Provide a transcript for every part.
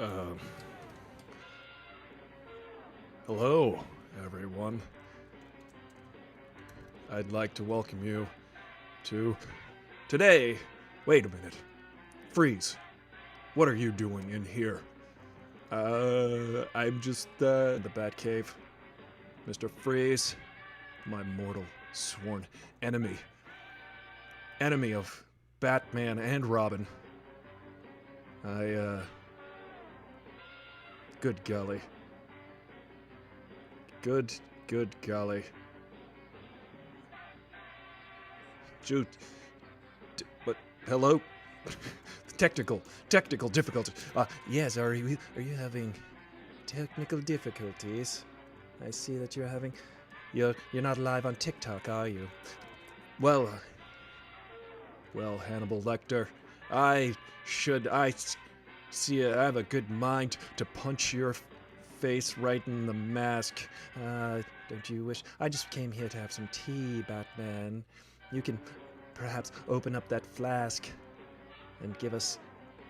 Uh, Hello, everyone. I'd like to welcome you to today. Wait a minute. Freeze. What are you doing in here? I'm just in the Batcave. Mr. Freeze, my mortal sworn enemy. Enemy of Batman and Robin. Good golly. Good golly. Shoot. But, hello? Technical difficulty. Yes, are you having technical difficulties? I see that you're having... You're not live on TikTok, are you? Well, Hannibal Lecter, I have a good mind to punch your face right in the mask. Don't you wish? I just came here to have some tea, Batman. You can perhaps open up that flask and give us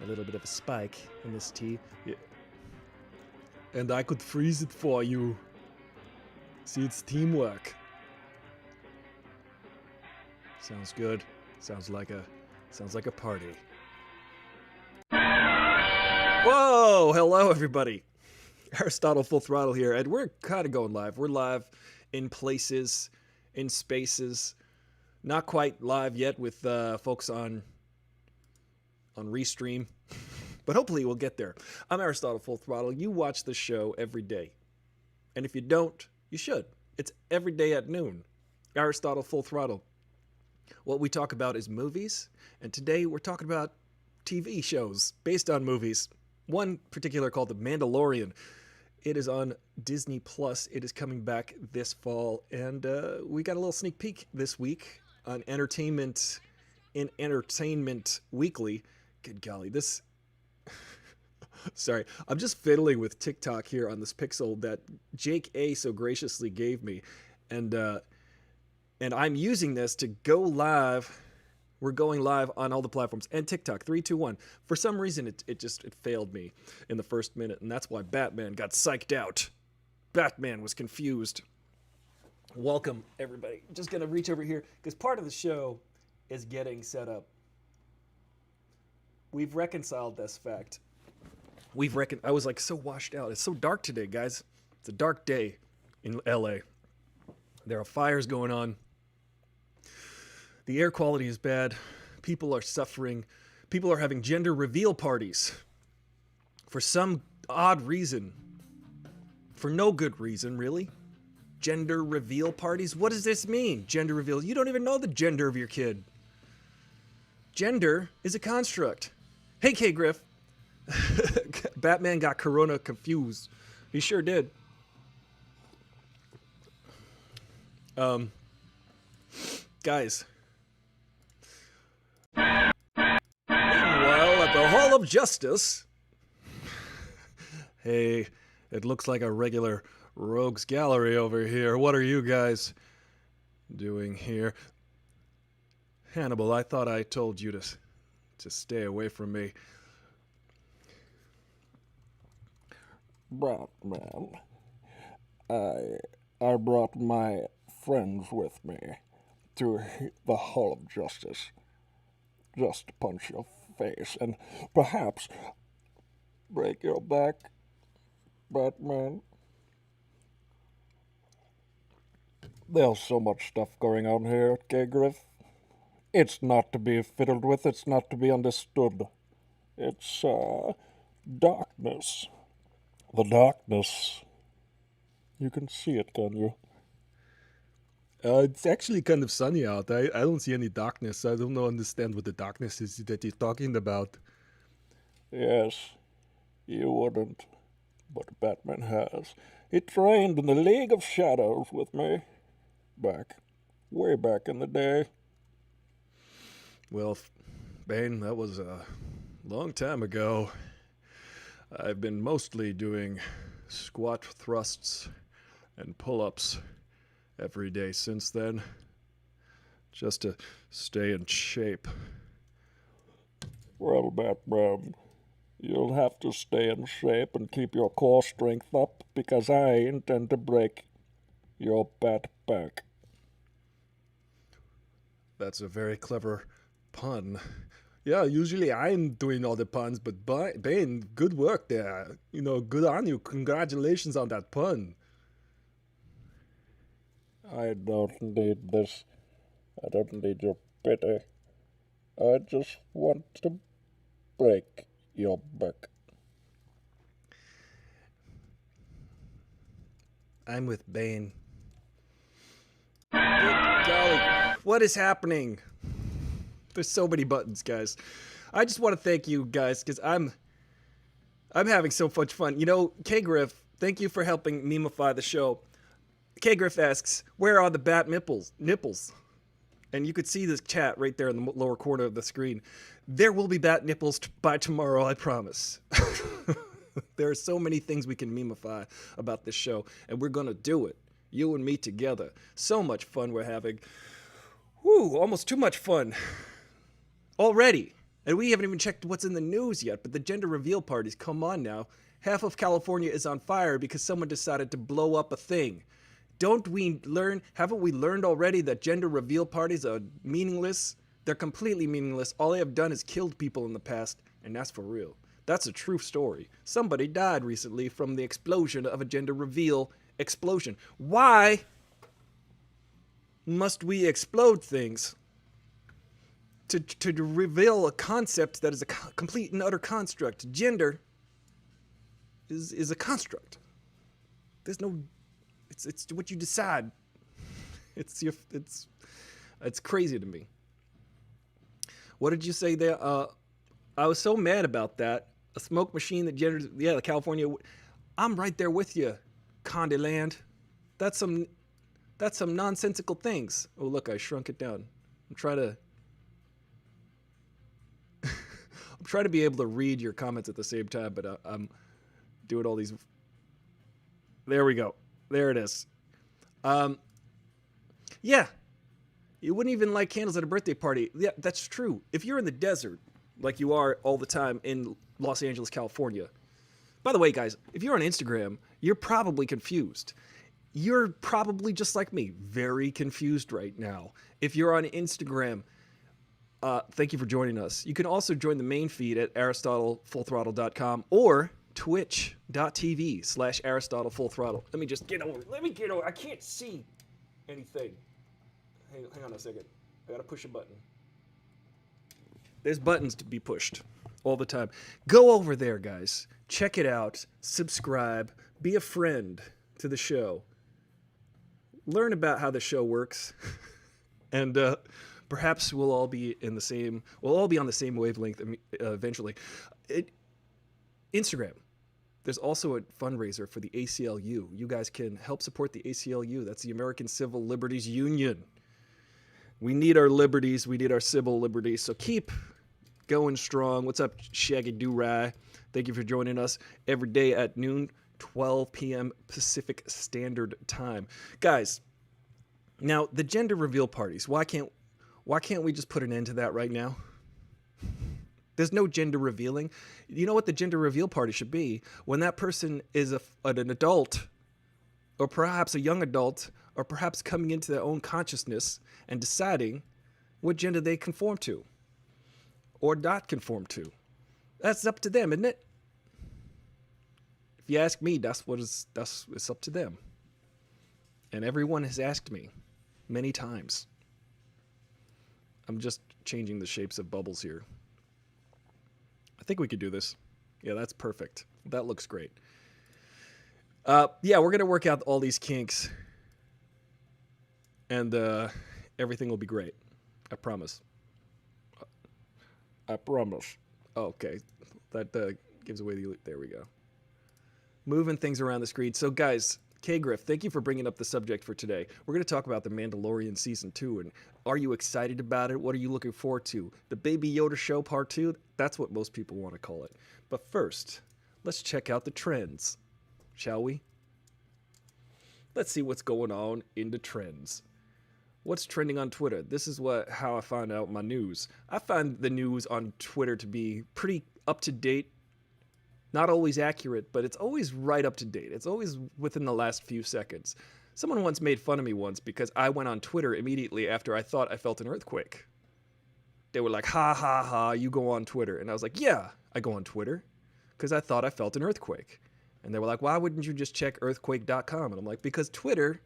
a little bit of a spike in this tea. Yeah. And I could freeze it for you. See, it's teamwork. Sounds good. Sounds like a party. Whoa! Hello, everybody. Aristotle Full Throttle here, and we're kind of going live. We're live in places, in spaces. Not quite live yet with folks on Restream, but hopefully we'll get there. I'm Aristotle Full Throttle. You watch the show every day, and if you don't, you should. It's every day at noon. Aristotle Full Throttle. What we talk about is movies, and today we're talking about TV shows based on movies. One particular called The Mandalorian. It is on Disney Plus. It is coming back this fall, and we got a little sneak peek this week on Entertainment Weekly. Good golly, this... Sorry, I'm just fiddling with TikTok here on this pixel that Jake A so graciously gave me, and I'm using this to go live. We're going live on all the platforms and TikTok. 3, 2, 1. For some reason, it failed me in the first minute, and that's why Batman got psyched out. Batman was confused. Welcome, everybody. Just gonna reach over here because part of the show is getting set up. We've reconciled this fact. I was like so washed out. It's so dark today, guys. It's a dark day in LA. There are fires going on. The air quality is bad. People are suffering. People are having gender reveal parties. For some odd reason. For no good reason, really. Gender reveal parties? What does this mean? Gender reveal. You don't even know the gender of your kid. Gender is a construct. Hey, K. Griff. Batman got Corona confused. He sure did. Guys. Meanwhile, at the Hall of Justice. Hey, it looks like a regular rogues gallery over here. What are you guys doing here? Hannibal, I thought I told you to stay away from me. Batman, I brought my friends with me to the Hall of Justice just to punch your face and perhaps break your back, Batman. There's so much stuff going on here at K. Griff. It's not to be fiddled with, it's not to be understood. It's, darkness. The darkness. You can see it, can you? It's actually kind of sunny out. I don't see any darkness. I don't understand what the darkness is that you're talking about. Yes, you wouldn't. But Batman has. He trained in the League of Shadows with me. Way back in the day. Well, Bane, that was a long time ago. I've been mostly doing squat thrusts and pull-ups every day since then, just to stay in shape. Well, Batman, You'll have to stay in shape and keep your core strength up because I intend to break your bat back. That's a very clever pun. Yeah, usually I'm doing all the puns, but Bane, good work there. You know, good on you. Congratulations on that pun. I don't need this. I don't need your pity. I just want to break your back. I'm with Bane. Good golly. What is happening? There's so many buttons, guys. I just want to thank you guys because I'm having so much fun. You know, K Griff, thank you for helping memify the show. K Griff asks, "Where are the bat nipples?" And you could see this chat right there in the lower corner of the screen. There will be bat nipples by tomorrow, I promise. There are so many things we can memify about this show, and we're gonna do it. You and me together. So much fun we're having. Whew, almost too much fun. Already. And we haven't even checked what's in the news yet, but the gender reveal parties, come on now. Half of California is on fire because someone decided to blow up a thing. Haven't we learned already that gender reveal parties are meaningless? They're completely meaningless. All they have done is killed people in the past, and that's for real. That's a true story. Somebody died recently from the explosion of a gender reveal explosion. Why must we explode things to reveal a concept that is a complete and utter construct? Gender is a construct. There's no, it's what you decide. It's crazy to me. What did you say there? I was so mad about that. A smoke machine that genders, yeah, the California. I'm right there with you, Conde Land. That's some nonsensical things. Oh look, I shrunk it down. I'm trying to be able to read your comments at the same time, but I'm doing all these. There we go. There it is. Yeah. You wouldn't even light candles at a birthday party. Yeah, that's true. If you're in the desert, like you are all the time in Los Angeles, California. By the way, guys, if you're on Instagram, you're probably confused. You're probably just like me, very confused right now. If you're on Instagram, thank you for joining us. You can also join the main feed at AristotleFullThrottle.com or twitch.tv/AristotleFullThrottle. Let me get over. I can't see anything. Hang on a second. I gotta push a button. There's buttons to be pushed all the time. Go over there, guys. Check it out. Subscribe. Be a friend to the show. Learn about how the show works. And perhaps we'll all be on the same wavelength eventually. Instagram. There's also a fundraiser for the ACLU. You guys can help support the ACLU. That's the American Civil Liberties Union. We need our liberties. We need our civil liberties. So keep going strong. What's up, Shaggy Doo-Rai? Thank you for joining us every day at noon, 12 p.m. Pacific Standard Time. Guys, now the gender reveal parties. Why can't we just put an end to that right now? There's no gender revealing. You know what the gender reveal party should be? When that person is an adult, or perhaps a young adult, or perhaps coming into their own consciousness and deciding what gender they conform to or not conform to. That's up to them, isn't it? If you ask me, it's up to them. And everyone has asked me many times. I'm just changing the shapes of bubbles here. I think we could do this. Yeah, that's perfect. That looks great. Yeah, we're going to work out all these kinks. And everything will be great. I promise. I promise. Okay. That gives away the... There we go. Moving things around the screen. So, guys, K-Griff, thank you for bringing up the subject for today. We're going to talk about the Mandalorian Season 2. And are you excited about it? What are you looking forward to? The Baby Yoda Show Part 2? That's what most people want to call it. But first, let's check out the trends. Shall we? Let's see what's going on in the trends. What's trending on Twitter? This is how I find out my news. I find the news on Twitter to be pretty up to date Not always accurate, but it's always right up to date. It's always within the last few seconds. Someone once made fun of me once because I went on Twitter immediately after I thought I felt an earthquake. They were like, ha ha ha, you go on Twitter. And I was like, yeah, I go on Twitter because I thought I felt an earthquake. And they were like, why wouldn't you just check earthquake.com? And I'm like, because Twitter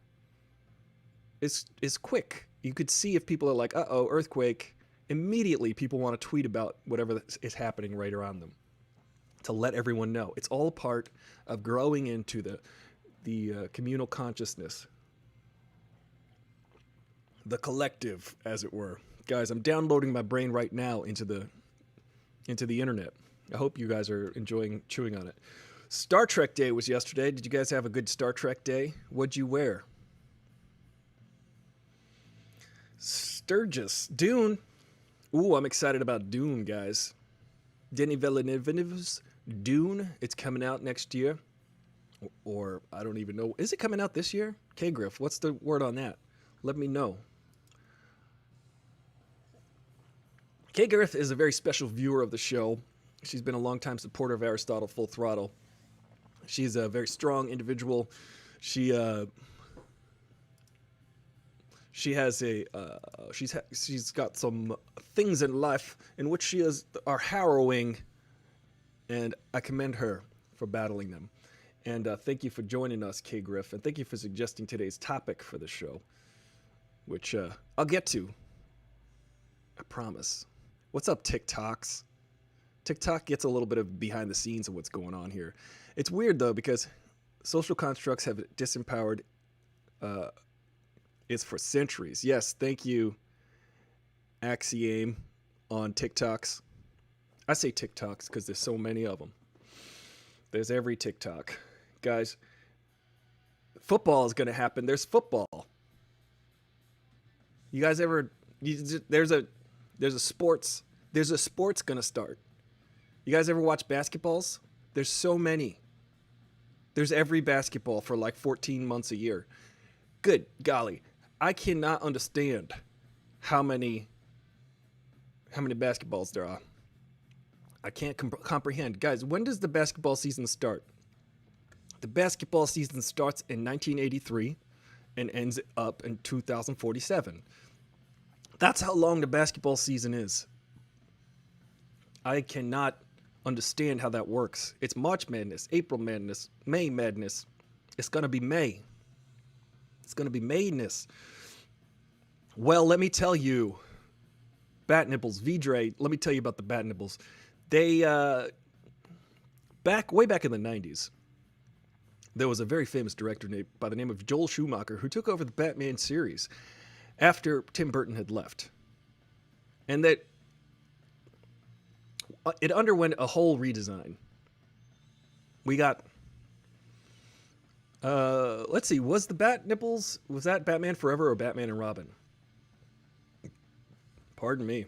is quick. You could see if people are like, uh-oh, earthquake. Immediately people want to tweet about whatever is happening right around them to let everyone know. It's all part of growing into the communal consciousness, the collective, as it were. Guys, I'm downloading my brain right now into the internet. I hope you guys are enjoying chewing on it. Star Trek Day was yesterday. Did you guys have a good Star Trek Day? What'd you wear? Sturgis. Dune. Ooh, I'm excited about Dune, guys. Denis Villeneuve's Dune. It's coming out next year. Or I don't even know. Is it coming out this year? K-Griff, what's the word on that? Let me know. K-Griff is a very special viewer of the show. She's been a longtime supporter of Aristotle Full Throttle. She's a very strong individual. She's got some things in life in which are harrowing, and I commend her for battling them. And thank you for joining us, K. Griff, and thank you for suggesting today's topic for the show, which I'll get to. I promise. What's up, TikToks? TikTok gets a little bit of behind the scenes of what's going on here. It's weird, though, because social constructs have disempowered it for centuries. Yes, thank you, Axiom, on TikToks. I say TikToks because there's so many of them. There's every TikTok. Guys, football is going to happen. There's football. You guys ever... There's a sports going to start. You guys ever watch basketballs? There's so many. There's every basketball for like 14 months a year. Good golly. I cannot understand how many basketballs there are. I can't comprehend. Guys, when does the basketball season start? The basketball season starts in 1983 and ends up in 2047. That's how long the basketball season is. I cannot understand how that works. It's March Madness, April Madness, May Madness. It's going to be May. It's going to be Mayness. Well, let me tell you, Bat Nipples, V-Dre, let me tell you about the Bat Nipples. They, way back in the 90s, there was a very famous director by the name of Joel Schumacher who took over the Batman series after Tim Burton had left. And that it underwent a whole redesign. We got, let's see, was the Bat Nipples, was that Batman Forever or Batman and Robin? Pardon me.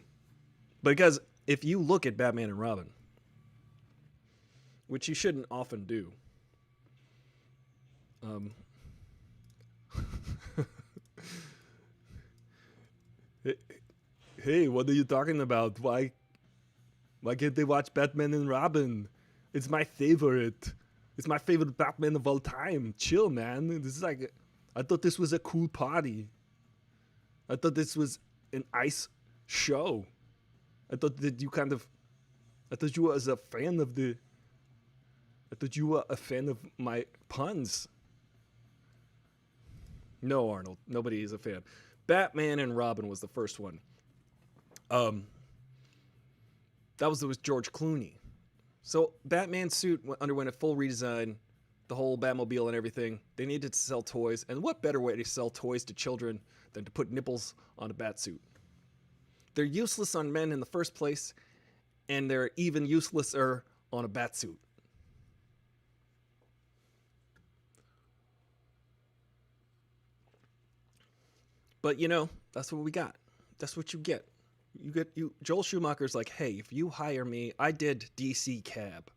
Because if you look at Batman and Robin, which you shouldn't often do, hey, what are you talking about? Why can't they watch Batman and Robin? It's my favorite. It's my favorite Batman of all time. Chill, man. This is like, I thought this was a cool party. I thought this was an ice show. I thought that you were a fan of my puns. No, Arnold. Nobody is a fan. Batman and Robin was the first one. That was George Clooney. So Batman's suit underwent a full redesign, the whole Batmobile and everything. They needed to sell toys, and what better way to sell toys to children than to put nipples on a Batsuit? They're useless on men in the first place, and they're even uselesser on a Batsuit. But that's what we got. That's what you get. Joel Schumacher's like, hey, if you hire me, I did DC Cab.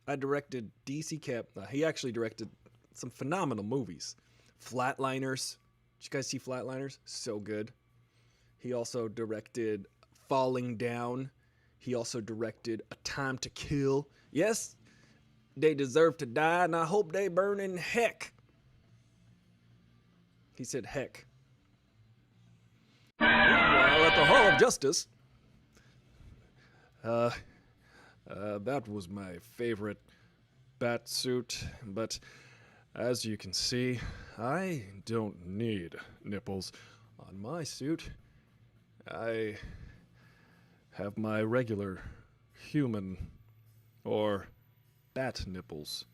I directed DC Cab. He actually directed some phenomenal movies. Flatliners. Did you guys see Flatliners? So good. He also directed Falling Down. He also directed A Time to Kill. Yes, They deserve to die, and I hope they burn in heck. He said heck. Meanwhile, at the Hall of Justice, that was my favorite bat suit, but as you can see, I don't need nipples on my suit. I have my regular human or bat nipples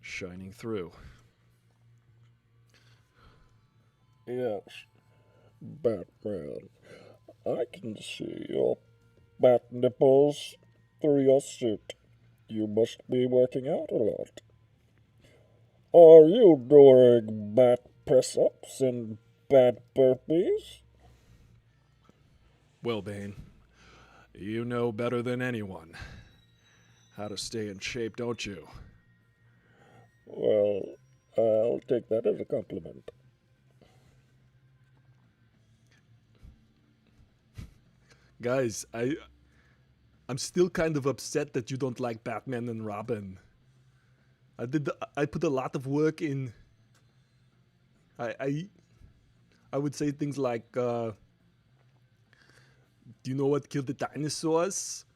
shining through. Yes, Batman. I can see your bat nipples through your suit. You must be working out a lot. Are you doing bat press-ups and bat burpees? Well, Bane, you know better than anyone how to stay in shape, don't you? Well, I'll take that as a compliment. Guys, I'm still kind of upset that you don't like Batman and Robin. I put a lot of work in. I would say things like, do you know what killed the dinosaurs?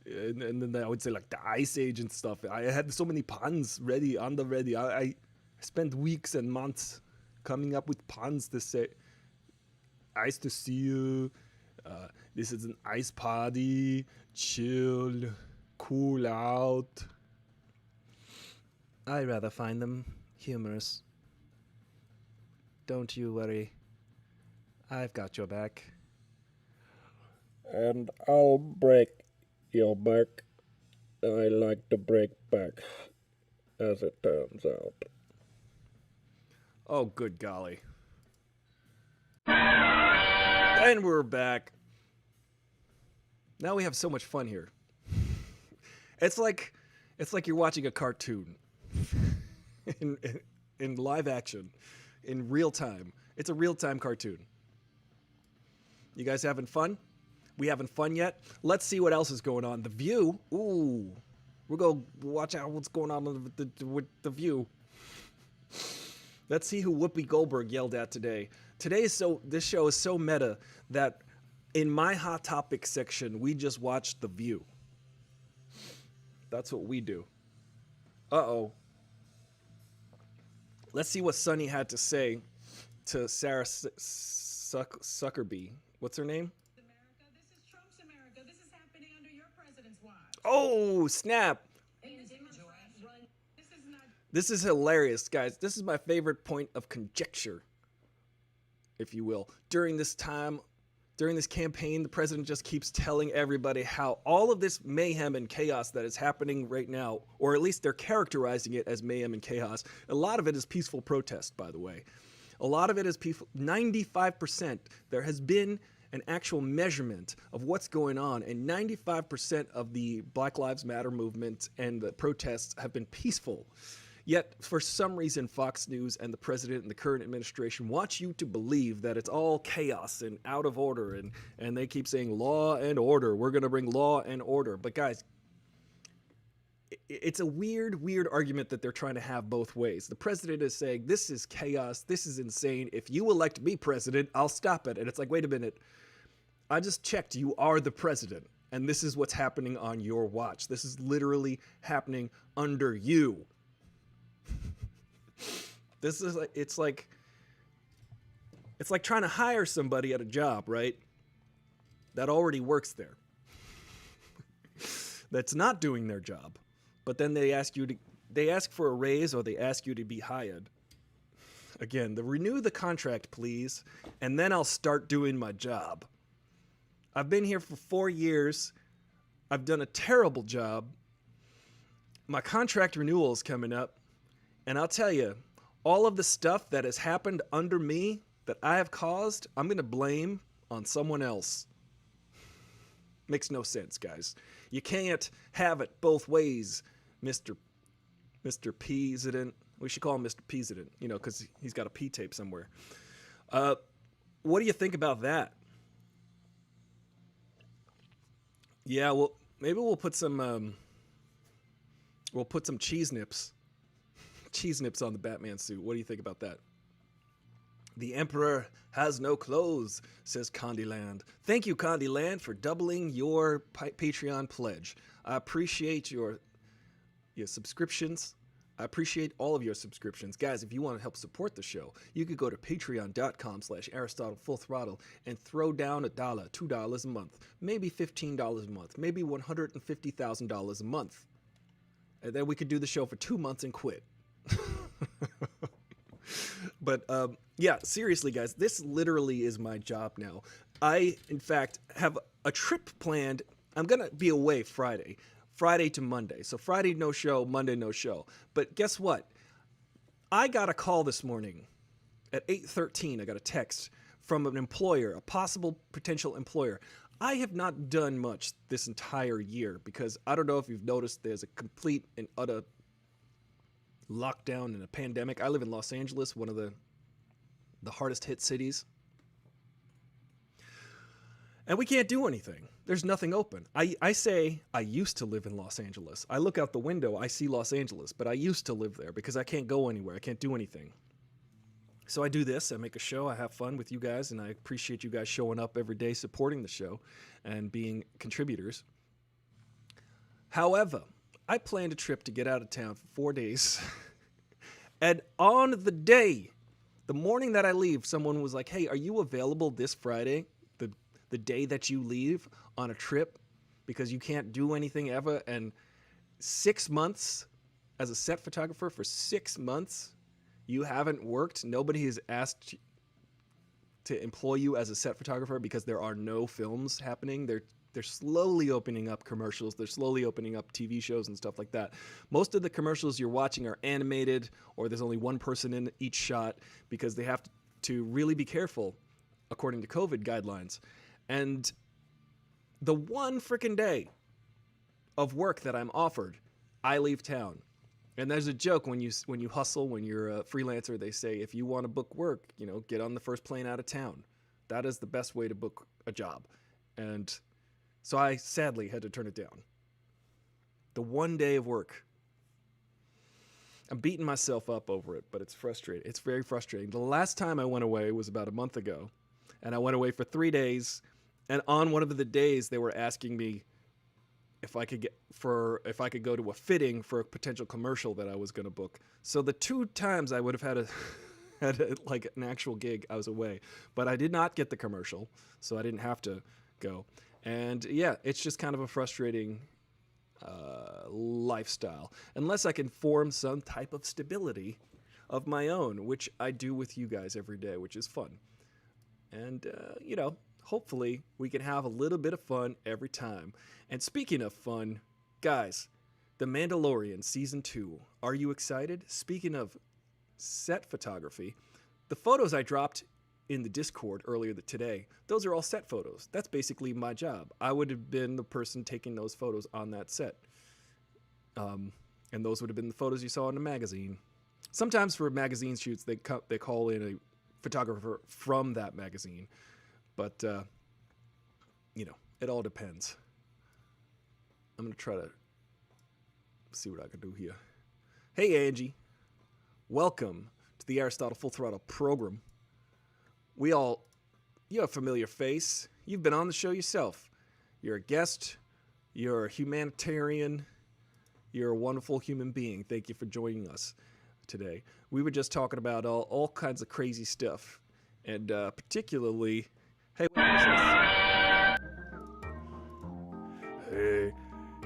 And then I would say like the Ice Age and stuff. I had so many puns ready, on the ready. I spent weeks and months coming up with puns to say, ice to see you. This is an ice party. Chill, cool out. I rather find them humorous. Don't you worry. I've got your back. And I'll break your back. I like to break backs, as it turns out. Oh, good golly. And we're back. Now we have so much fun here. It's like you're watching a cartoon in live action, in real time. It's a real-time cartoon. You guys having fun? We having fun yet? Let's see what else is going on. The View. Ooh. We're going to watch out what's going on with the View. Let's see who Whoopi Goldberg yelled at today. This show is so meta that in my Hot Topics section, we just watched The View. That's what we do. Uh-oh. Let's see what Sunny had to say to Sarah Suckerby. What's her name? America. This is Trump's America. This is happening under your president's watch. Oh, snap. This is hilarious, guys. This is my favorite point of conjecture, if you will. During this time, during this campaign, the president just keeps telling everybody how all of this mayhem and chaos that is happening right now, or at least they're characterizing it as mayhem and chaos. A lot of it is peaceful protest, by the way. A lot of it is peaceful. 95%. There has been an actual measurement of what's going on, and 95% of the Black Lives Matter movement and the protests have been peaceful. Yet, for some reason, Fox News and the president and the current administration want you to believe that it's all chaos and out of order, and they keep saying law and order. We're going to bring law and order. But guys, it's a weird argument that they're trying to have both ways. The president is saying, this is chaos, this is insane. If you elect me president, I'll stop it. And it's like, wait a minute. I just checked. You are the president, and this is what's happening on your watch. This is literally happening under you. This is like, it's like trying to hire somebody at a job, right? That already works there. That's not doing their job. But then they ask for a raise, or they ask you to be hired. Again, renew the contract, please, and then I'll start doing my job. I've been here for 4 years. I've done a terrible job. My contract renewal is coming up. And I'll tell you, all of the stuff that has happened under me that I have caused, I'm going to blame on someone else. Makes no sense, guys. You can't have it both ways, Mr. President. We should call him Mr. President, because he's got a P tape somewhere. What do you think about that? Yeah, well, maybe we'll put some We'll put some cheese nips on the Batman suit. What do you think about that? The Emperor has no clothes, says Candyland. Thank you, Candyland, for doubling your Patreon pledge. I appreciate your subscriptions. I appreciate all of your subscriptions. Guys, if you want to help support the show, you could go to patreon.com/Aristotle Full Throttle and throw down $1, $2 a month, maybe $15 a month, maybe $150,000 a month. And then we could do the show for 2 months and quit. But yeah, seriously, guys, this literally is my job now. I, in fact, have a trip planned. I'm going to be away Friday to Monday. So Friday, no show, Monday, no show. But guess what? I got a call this morning at 8:13. I got a text from an employer, a possible potential employer. I have not done much this entire year because I don't know if you've noticed there's a complete and utter lockdown and a pandemic. I live in Los Angeles, one of the hardest hit cities. And we can't do anything. There's nothing open. I say I used to live in Los Angeles. I look out the window, I see Los Angeles, but I used to live there because I can't go anywhere. I can't do anything. So I do this, I make a show, I have fun with you guys, and I appreciate you guys showing up every day, supporting the show, and being contributors. However, I planned a trip to get out of town for 4 days. And on the morning that I leave, someone was like, hey, are you available this Friday, the day that you leave on a trip, because you can't do anything ever? And 6 months as a set photographer, for 6 months, you haven't worked. Nobody has asked to employ you as a set photographer because there are no films happening. They're slowly opening up commercials. They're slowly opening up TV shows and stuff like that. Most of the commercials you're watching are animated, or there's only one person in each shot because they have to really be careful according to COVID guidelines. And the one freaking day of work that I'm offered, I leave town. And there's a joke when you hustle, when you're a freelancer, they say, if you want to book work, get on the first plane out of town. That is the best way to book a job. And so I sadly had to turn it down. The one day of work. I'm beating myself up over it, but it's frustrating. It's very frustrating. The last time I went away was about a month ago, and I went away for 3 days. And on one of the days, they were asking me if I could go to a fitting for a potential commercial that I was going to book. So the 2 times I would have had like an actual gig, I was away, but I did not get the commercial, so I didn't have to go. And yeah, it's just kind of a frustrating lifestyle, unless I can form some type of stability of my own, which I do with you guys every day, which is fun. And, hopefully we can have a little bit of fun every time. And speaking of fun, guys, The Mandalorian Season 2, are you excited? Speaking of set photography, the photos I dropped in the Discord earlier today, those are all set photos. That's basically my job. I would have been the person taking those photos on that set. And those would have been the photos you saw in the magazine. Sometimes for magazine shoots, they call in a photographer from that magazine. But, it all depends. I'm going to try to see what I can do here. Hey, Angie. Welcome to the Aristotle Full Throttle program. You're a familiar face. You've been on the show yourself. You're a guest. You're a humanitarian. You're a wonderful human being. Thank you for joining us today. We were just talking about all kinds of crazy stuff. And particularly... Hey, what is this?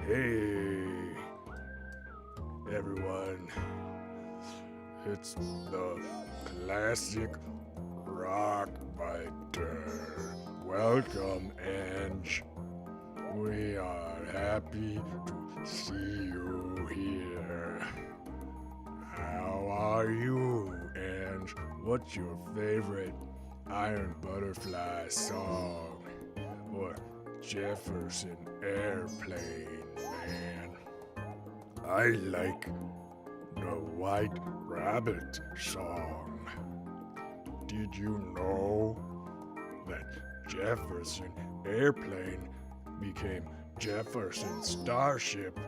Hey, everyone. It's the classic rock biter. Welcome, Ange. We are happy to see you here. How are you, Ange? What's your favorite Iron Butterfly song? Or Jefferson Airplane, man? I like the White Rabbit song. Did you know that Jefferson Airplane became Jefferson Starship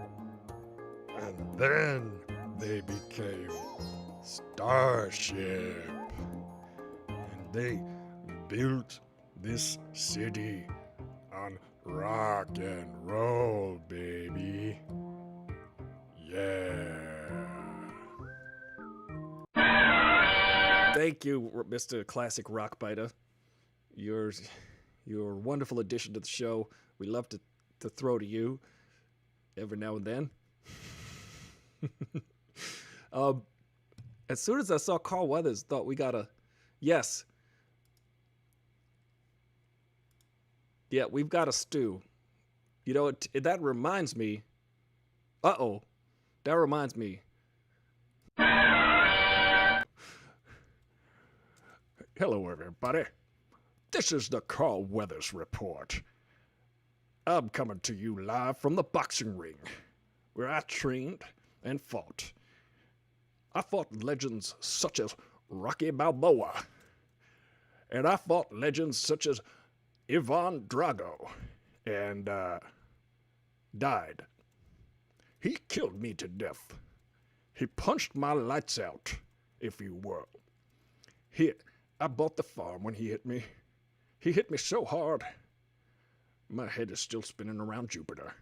And then they became Starship. And they built this city on rock and roll, baby. Yeah. Thank you, Mr. Classic Rockbiter. You're a wonderful addition to the show. We love to throw to you every now and then. As soon as I saw Carl Weathers, thought we gotta, yes. Yeah, we've got a stew. You know, that reminds me. Uh-oh. That reminds me. Hello, everybody. This is the Carl Weathers Report. I'm coming to you live from the boxing ring, where I trained and fought. I fought legends such as Rocky Balboa, and I fought legends such as Ivan Drago, and died. He killed me to death. He punched my lights out, if you will. I bought the farm when he hit me. He hit me so hard, my head is still spinning around Jupiter.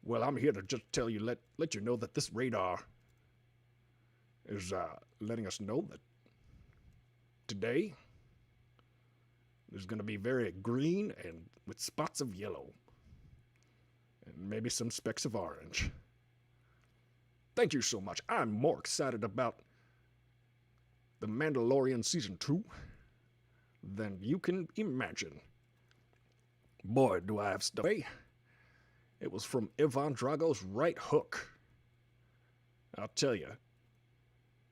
Well, I'm here to just tell you, let you know that this radar is letting us know that today there's going to be very green and with spots of yellow and maybe some specks of orange. Thank you so much. I'm more excited about The Mandalorian Season 2 than you can imagine. Boy, do I have stuff. It was from Ivan Drago's right hook. I'll tell you,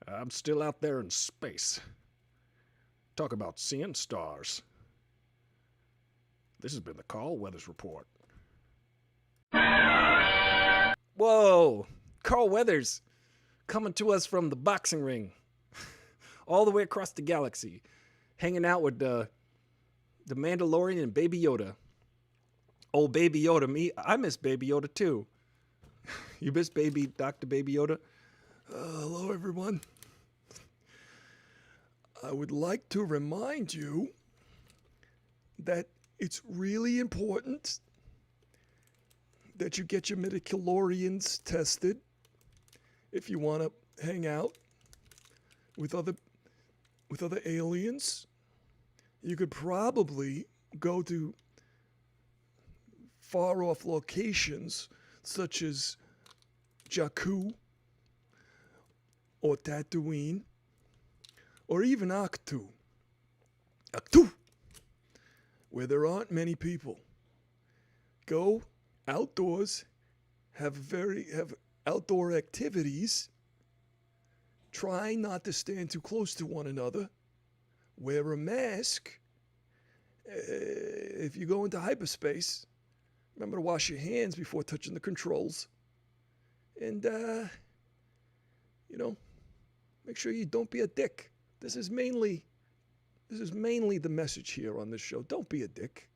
I'm still out there in space. Talk about seeing stars. This has been the Carl Weathers Report. Whoa! Carl Weathers coming to us from the boxing ring. All the way across the galaxy. Hanging out with the Mandalorian and Baby Yoda. Oh, Baby Yoda, I miss Baby Yoda too. You miss Dr. Baby Yoda? Hello, everyone. I would like to remind you that it's really important that you get your midichlorians tested if you want to hang out with other aliens. You could probably go to far off locations such as Jakku or Tatooine or even Ahch-To, where there aren't many people. Go outdoors, have outdoor activities. Try not to stand too close to one another. Wear a mask. If you go into hyperspace, remember to wash your hands before touching the controls. And, make sure you don't be a dick. This is mainly the message here on this show. Don't be a dick.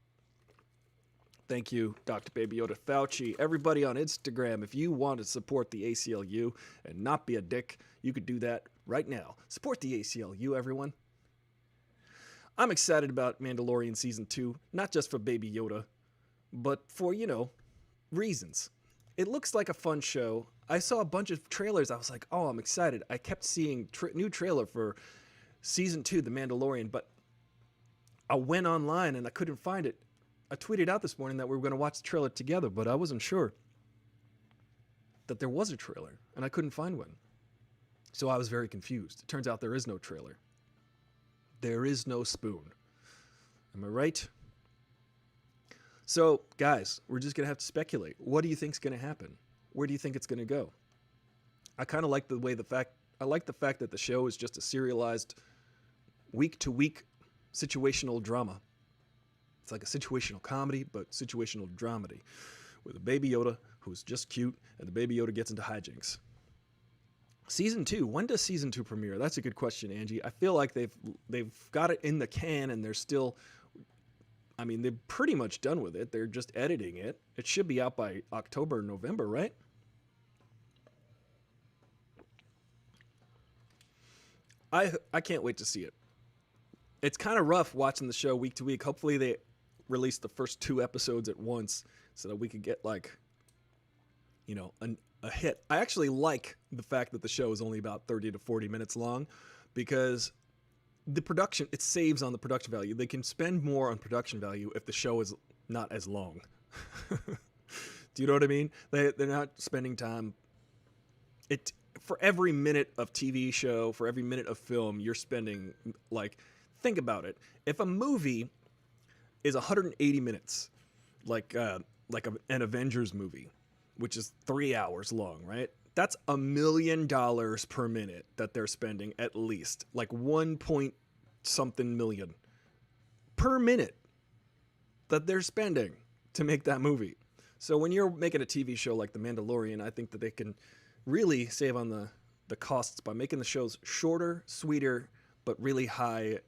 Thank you, Dr. Baby Yoda Fauci. Everybody on Instagram, if you want to support the ACLU and not be a dick, you could do that right now. Support the ACLU, everyone. I'm excited about Mandalorian Season 2, not just for Baby Yoda, but for, reasons. It looks like a fun show. I saw a bunch of trailers. I was like, oh, I'm excited. I kept seeing new trailer for Season 2, The Mandalorian, but I went online and I couldn't find it. I tweeted out this morning that we were going to watch the trailer together, but I wasn't sure that there was a trailer, and I couldn't find one. So I was very confused. It turns out there is no trailer. There is no spoon. Am I right? So, guys, we're just going to have to speculate. What do you think's going to happen? Where do you think it's going to go? I kind of like I like the fact that the show is just a serialized week-to-week situational drama. It's like a situational comedy, but situational dramedy, with a Baby Yoda who's just cute, and the Baby Yoda gets into hijinks. Season 2, when does Season 2 premiere? That's a good question, Angie. I feel like they've got it in the can, and they're still, they're pretty much done with it. They're just editing it. It should be out by October, November, right? I can't wait to see it. It's kind of rough watching the show week to week. Hopefully they release the first 2 episodes at once so that we could get like, you know, a hit. I actually like the fact that the show is only about 30 to 40 minutes long because the production, it saves on the production value. They can spend more on production value if the show is not as long. Do you know what I mean? They're not spending time. For every minute of TV show, for every minute of film, you're spending, like, think about it. If a movie is 180 minutes, like an Avengers movie, which is 3 hours long, right? That's $1 million per minute that they're spending at least, like 1 point something million per minute that they're spending to make that movie. So when you're making a TV show like The Mandalorian, I think that they can really save on the costs by making the shows shorter, sweeter, but really high,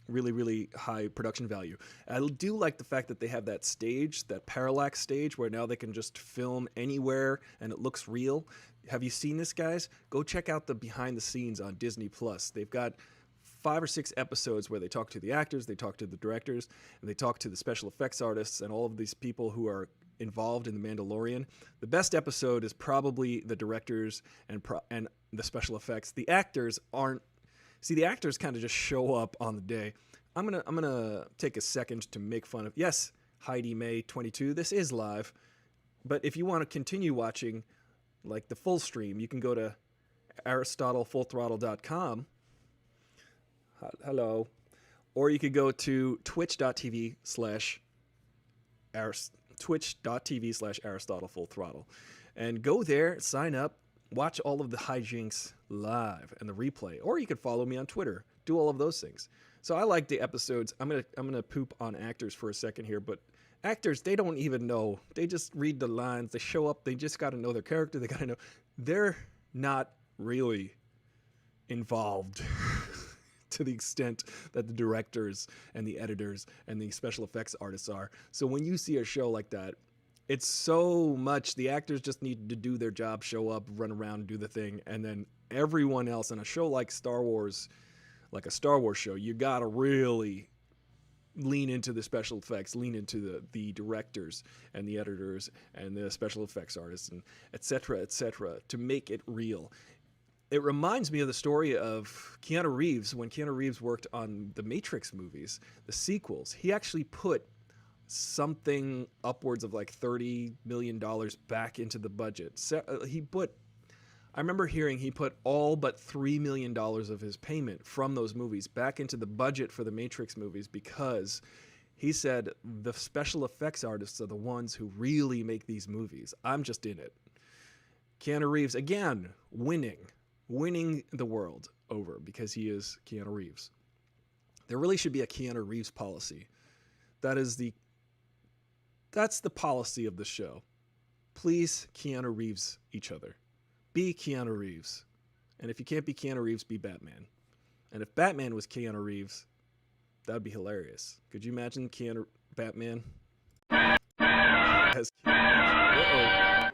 really high production value. I do like the fact that they have that stage, that parallax stage, where now they can just film anywhere and it looks real. Have you seen this, guys? Go check out the behind the scenes on Disney Plus. They've got 5 or 6 episodes where they talk to the actors, they talk to the directors, and they talk to the special effects artists and all of these people who are involved in The Mandalorian. The best episode is probably the directors and the special effects. The actors aren't. See, the actors kind of just show up on the day. I'm gonna take a second to make fun of. Yes, Heidi May 22. This is live, but if you want to continue watching, like the full stream, you can go to AristotleFullThrottle.com. Hello. Or you could go to twitch.tv/AristotleFullThrottle and go there, sign up, watch all of the hijinks live and the replay. Or you could follow me on Twitter. Do all of those things. So I like the episodes. I'm gonna poop on actors for a second here, but actors, they don't even know. They just read the lines. They show up. They just got to know their character. They got to know. They're not really involved to the extent that the directors and the editors and the special effects artists are. So when you see a show like that, it's so much. The actors just need to do their job, show up, run around, do the thing, and then everyone else on a show like Star Wars, like a Star Wars show, you gotta really lean into the special effects, lean into the directors and the editors and the special effects artists and et cetera, to make it real. It reminds me of the story of Keanu Reeves. When Keanu Reeves worked on the Matrix movies, the sequels, he actually put something upwards of like $30 million back into the budget. So, I remember hearing he put all but $3 million of his payment from those movies back into the budget for the Matrix movies because he said the special effects artists are the ones who really make these movies. I'm just in it. Keanu Reeves, again, winning the world over because he is Keanu Reeves. There really should be a Keanu Reeves policy. That's the policy of the show. Please Keanu Reeves each other. Be Keanu Reeves. And if you can't be Keanu Reeves, be Batman. And if Batman was Keanu Reeves, that would be hilarious. Could you imagine Batman? As Keanu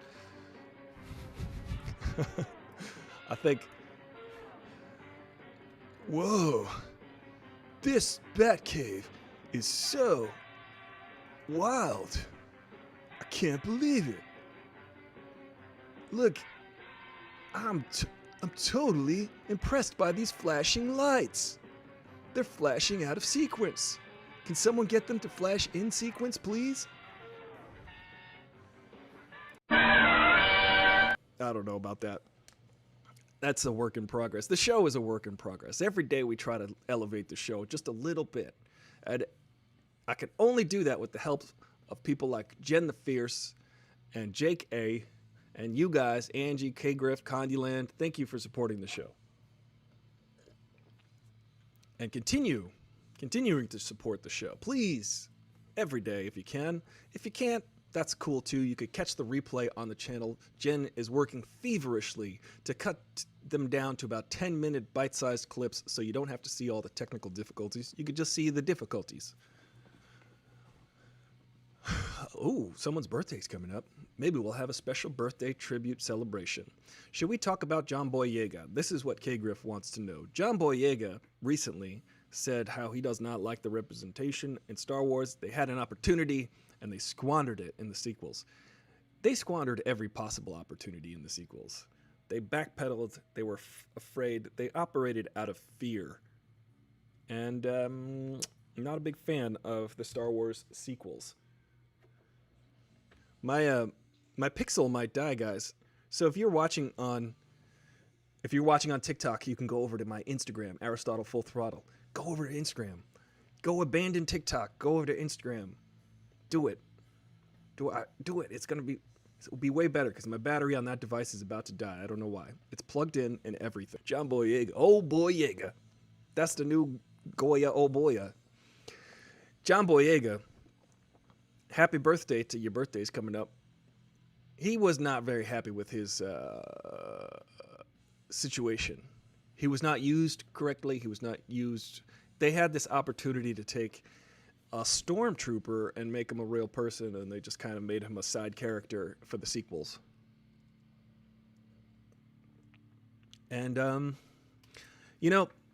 Reeves? I think. Whoa. This Batcave is so wild. I can't believe it. Look, I'm totally impressed by these flashing lights. They're flashing out of sequence. Can someone get them to flash in sequence, please? I don't know about that. That's a work in progress. The show is a work in progress. Every day we try to elevate the show just a little bit. And I can only do that with the help of people like Jen the Fierce and Jake A. and you guys, Angie, K. Griff, Condyland. Thank you for supporting the show. And continuing to support the show. Please, every day if you can. If you can't, that's cool too. You could catch the replay on the channel. Jen is working feverishly to cut them down to about 10-minute bite-sized clips so you don't have to see all the technical difficulties. You could just see the difficulties. Ooh, someone's birthday's coming up. Maybe we'll have a special birthday tribute celebration. Should we talk about John Boyega? This is what K. Griff wants to know. John Boyega recently said how he does not like the representation in Star Wars. They had an opportunity, and they squandered it in the sequels. They squandered every possible opportunity in the sequels. They backpedaled. They were afraid. They operated out of fear. And I'm not a big fan of the Star Wars sequels. My pixel might die, guys. So if you're watching on TikTok, you can go over to my Instagram, Aristotle Full Throttle. Go over to Instagram. Go abandon TikTok. Go over to Instagram. Do it. Do it. It'll be way better because my battery on that device is about to die. I don't know why. It's plugged in and everything. John Boyega. Oh, Boyega. That's the new Goya, oh, Boya. John Boyega. Happy birthday to your birthdays coming up. He was not very happy with his situation. He was not used correctly. He was not used. They had this opportunity to take a stormtrooper and make him a real person, and they just kind of made him a side character for the sequels. And,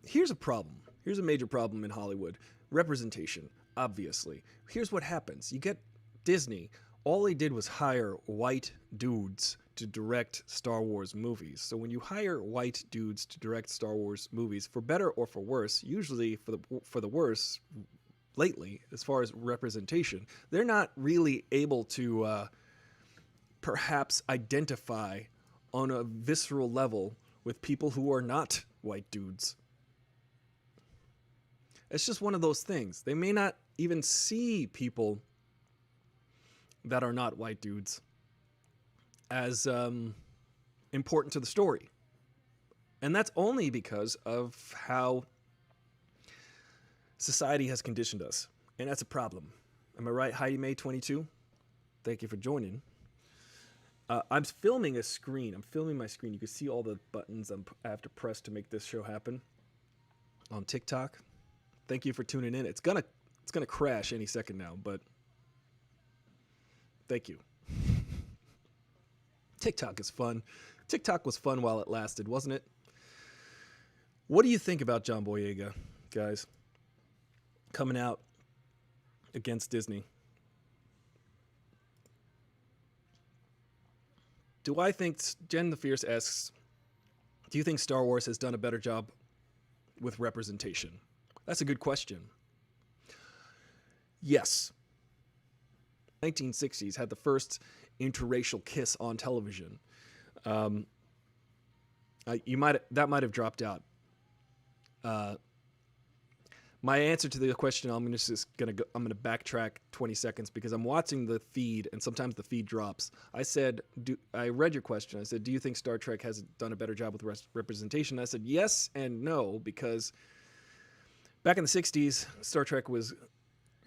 here's a problem. Here's a major problem in Hollywood. Representation, obviously. Here's what happens. You get Disney. All they did was hire white dudes to direct Star Wars movies. So when you hire white dudes to direct Star Wars movies, for better or for worse, usually for the worse, lately, as far as representation, they're not really able to perhaps identify on a visceral level with people who are not white dudes. It's just one of those things. They may not even see people that are not white dudes as important to the story. And that's only because of how society has conditioned us. And that's a problem. Am I right, Heidi May 22? Thank you for joining. I'm filming a screen. I'm filming my screen. You can see all the buttons I have to press to make this show happen on TikTok. Thank you for tuning in. It's gonna crash any second now, but thank you. TikTok is fun. TikTok was fun while it lasted, wasn't it? What do you think about John Boyega, guys? Coming out against Disney. Do I think, Jen the Fierce asks, do you think Star Wars has done a better job with representation? That's a good question. Yes. 1960s had the first interracial kiss on television. That might have dropped out. My answer to the question, I'm gonna backtrack 20 seconds because I'm watching the feed and sometimes the feed drops. I read your question. I said, do you think Star Trek has done a better job with representation? I said yes and no, because back in the 60s, Star Trek was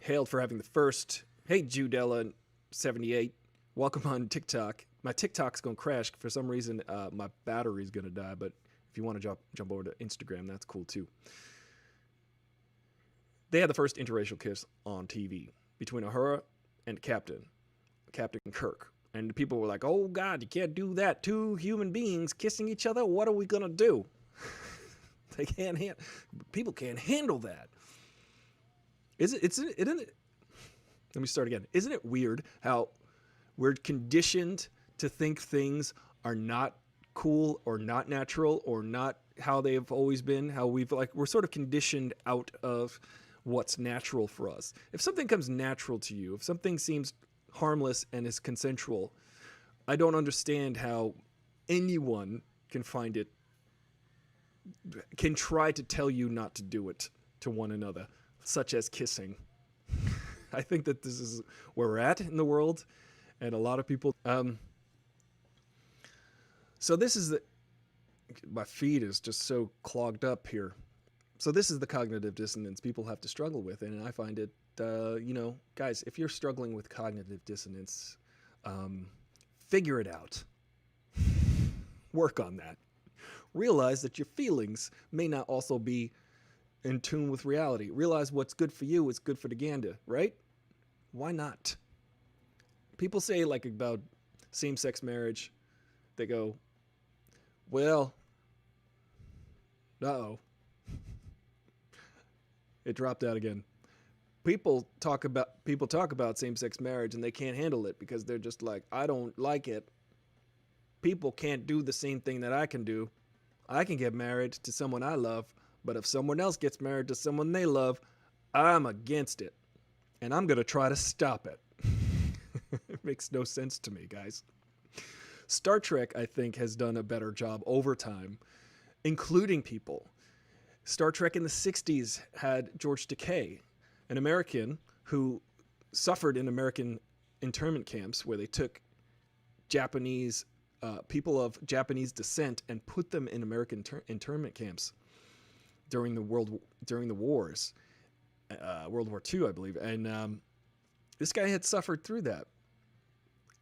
hailed for having the first. Hey, Judella 78, welcome on TikTok. My TikTok's gonna crash for some reason. My battery's gonna die, but if you want to jump over to Instagram, that's cool too. They had the first interracial kiss on TV between Uhura and Captain Kirk. And people were like, oh God, you can't do that. Two human beings kissing each other. What are we going to do? People can't handle that. Let me start again. Isn't it weird how we're conditioned to think things are not cool or not natural or not how they've always been, how we're sort of conditioned out of what's natural for us. If something comes natural to you, if something seems harmless and is consensual, I don't understand how anyone can try to tell you not to do it to one another, such as kissing. I think that this is where we're at in the world, and a lot of people. So this is my feed is just so clogged up here. So this is the cognitive dissonance people have to struggle with, and I find it, guys, if you're struggling with cognitive dissonance, figure it out. Work on that. Realize that your feelings may not also be in tune with reality. Realize what's good for you is good for the gander, right? Why not? People say like about same-sex marriage, they go, well, uh-oh. It dropped out again. People talk about same-sex marriage and they can't handle it because they're just like, I don't like it. People can't do the same thing that I can do. I can get married to someone I love, but if someone else gets married to someone they love, I'm against it. And I'm going to try to stop it. It makes no sense to me, guys. Star Trek, I think, has done a better job over time, including people. Star Trek in the 60s had George Takei, an American who suffered in American internment camps where they took Japanese people of Japanese descent and put them in American internment camps during the wars, World War II, I believe. And this guy had suffered through that.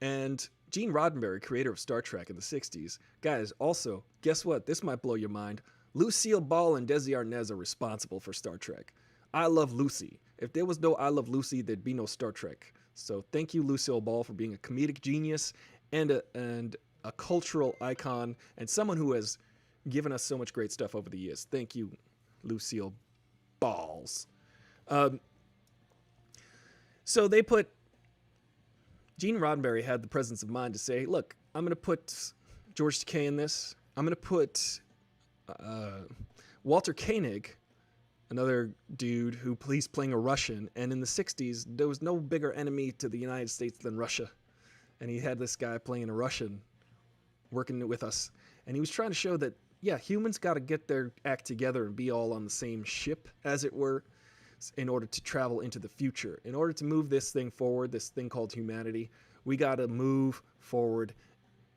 And Gene Roddenberry, creator of Star Trek in the 60s, guys, also, guess what? This might blow your mind. Lucille Ball and Desi Arnaz are responsible for Star Trek. I Love Lucy. If there was no I Love Lucy, there'd be no Star Trek. So thank you, Lucille Ball, for being a comedic genius and a cultural icon and someone who has given us so much great stuff over the years. Thank you, Lucille Balls. So they put... Gene Roddenberry had the presence of mind to say, look, I'm going to put George Takei in this. I'm going to put Walter Koenig, another dude who he's playing a Russian. And in the 60s, there was no bigger enemy to the United States than Russia. And he had this guy playing a Russian working with us. And he was trying to show that, yeah, humans got to get their act together and be all on the same ship, as it were, in order to travel into the future. In order to move this thing forward, this thing called humanity, we got to move forward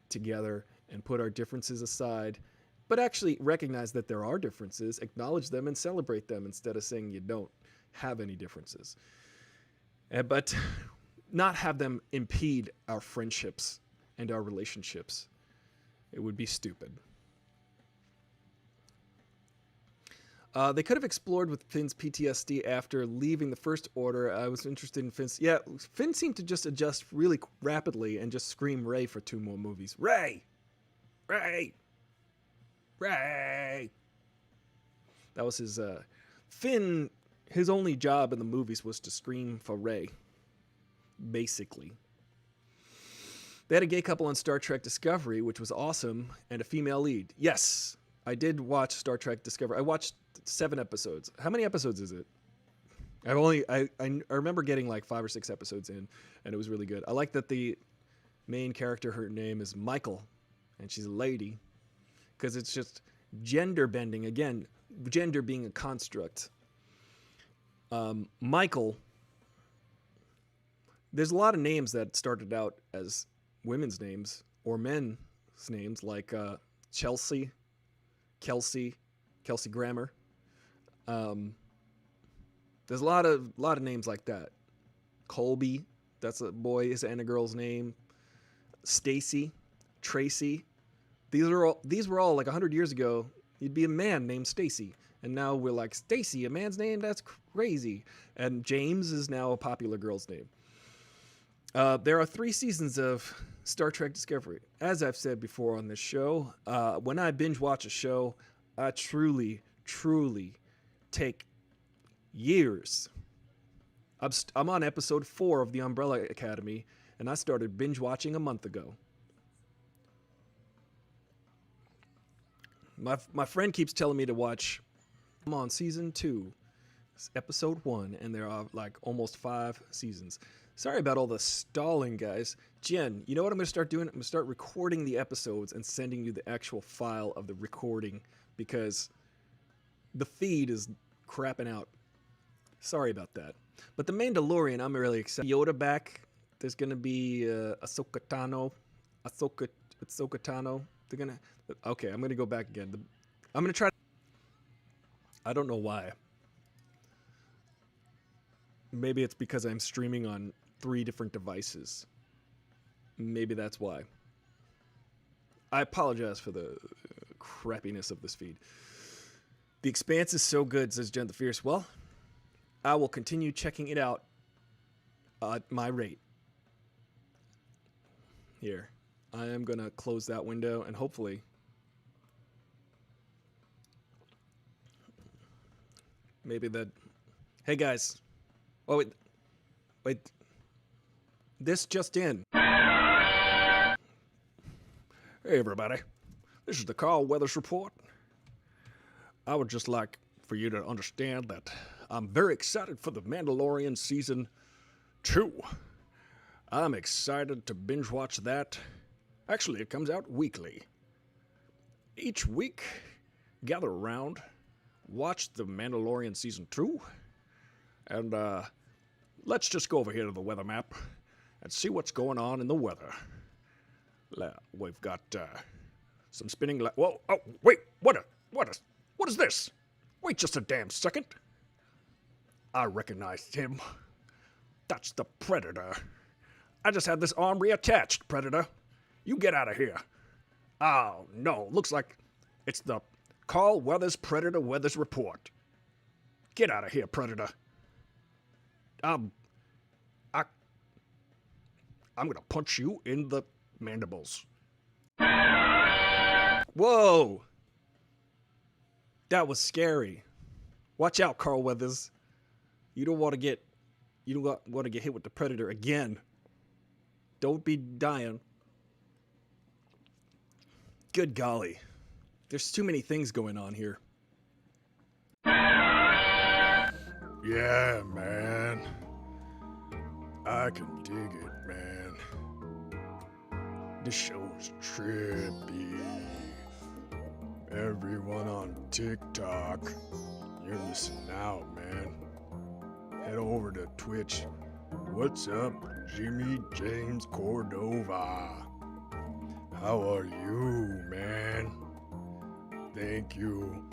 together and put our differences aside, but actually recognize that there are differences, acknowledge them, and celebrate them instead of saying you don't have any differences. But not have them impede our friendships and our relationships. It would be stupid. They could have explored with Finn's PTSD after leaving the First Order. I was interested in Finn's... Yeah, Finn seemed to just adjust really rapidly and just scream Ray for 2 more movies. Ray! Ray! Ray! That was his... Finn, his only job in the movies was to scream for Ray. Basically. They had a gay couple on Star Trek Discovery, which was awesome, and a female lead. Yes! I did watch Star Trek Discovery. I watched 7 episodes. How many episodes is it? I remember getting like 5 or 6 episodes in, and it was really good. I like that the main character, her name is Michael, and she's a lady, because it's just gender bending. Again, gender being a construct. Michael, there's a lot of names that started out as women's names or men's names, like Chelsea, Kelsey Grammer. There's a lot of names like that. Colby, that's a boy's and a girl's name. Stacy, Tracy. These were all like 100 years ago. You'd be a man named Stacy, and now we're like, Stacy, a man's name? That's crazy. And James is now a popular girl's name. There are 3 seasons of Star Trek Discovery. As I've said before on this show, when I binge watch a show, I truly take years. I'm on episode 4 of The Umbrella Academy, and I started binge watching a month ago. My friend keeps telling me to watch. I'm on season 2, episode 1, and there are like almost 5 seasons. Sorry about all the stalling, guys. Jen, you know what I'm going to start doing? I'm going to start recording the episodes and sending you the actual file of the recording, because the feed is crapping out. Sorry about that. But The Mandalorian, I'm really excited. Yoda back. There's going to be Ahsoka Tano. They're going to... Okay, I'm going to go back again. I'm going to try... I don't know why. Maybe it's because I'm streaming on 3 different devices. Maybe that's why. I apologize for the crappiness of this feed. The Expanse is so good, says Jen the Fierce. Well, I will continue checking it out at my rate. here. I am gonna close that window and hopefully maybe that. Hey guys. Oh wait. This just in. Hey everybody, this is the Carl Weathers Report. I would just like for you to understand that I'm very excited for the Mandalorian Season 2. I'm excited to binge watch that. Actually, it comes out weekly. Each week, gather around, watch the Mandalorian Season 2, and let's just go over here to the weather map and see what's going on in the weather. We've got some spinning whoa, oh, wait, what is this? Wait just a damn second. I recognized him. That's the Predator. I just had this arm reattached, Predator. You get out of here. Oh, no, looks like it's the Carl Weathers Predator Weathers Report. Get out of here, Predator. I'm gonna punch you in the mandibles. Whoa! That was scary. Watch out, Carl Weathers. You don't want to get hit with the Predator again. Don't be dying. Good golly. There's too many things going on here. Yeah, man. I can dig it, man. This show's trippy. Everyone on TikTok, you're missing out, man. Head over to Twitch. What's up, Jimmy James Cordova? How are you, man? Thank you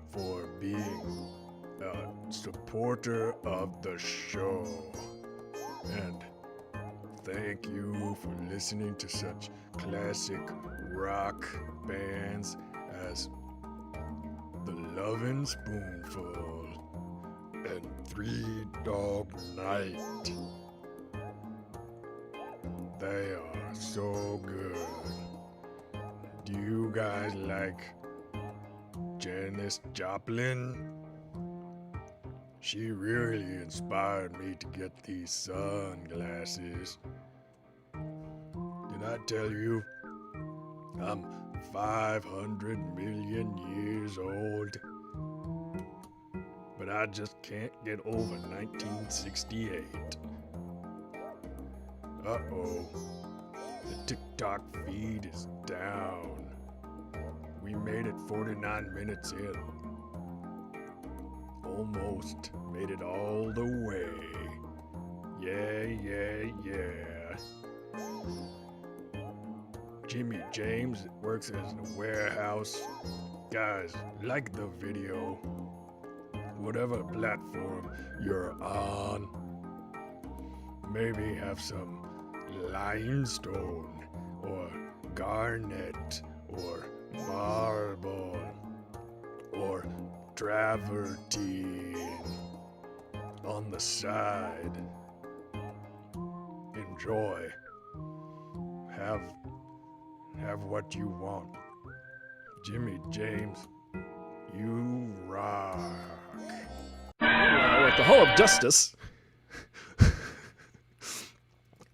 for being a supporter of the show. And thank you for listening to such classic rock bands as The Lovin' Spoonful and Three Dog Night. They are so good. Do you guys like Janis Joplin? She really inspired me to get these sunglasses. Did I tell you I'm 500 million years old? But I just can't get over 1968. Uh-oh. The TikTok feed is down. We made it 49 minutes in. Almost made it all the way. Yeah. Jimmy James works as a warehouse. Guys, like the video. Whatever platform you're on. Maybe have some limestone or garnet or marble or travertine on the side. Enjoy. Have what you want. Jimmy James, you rock. Well, at the Hall of Justice.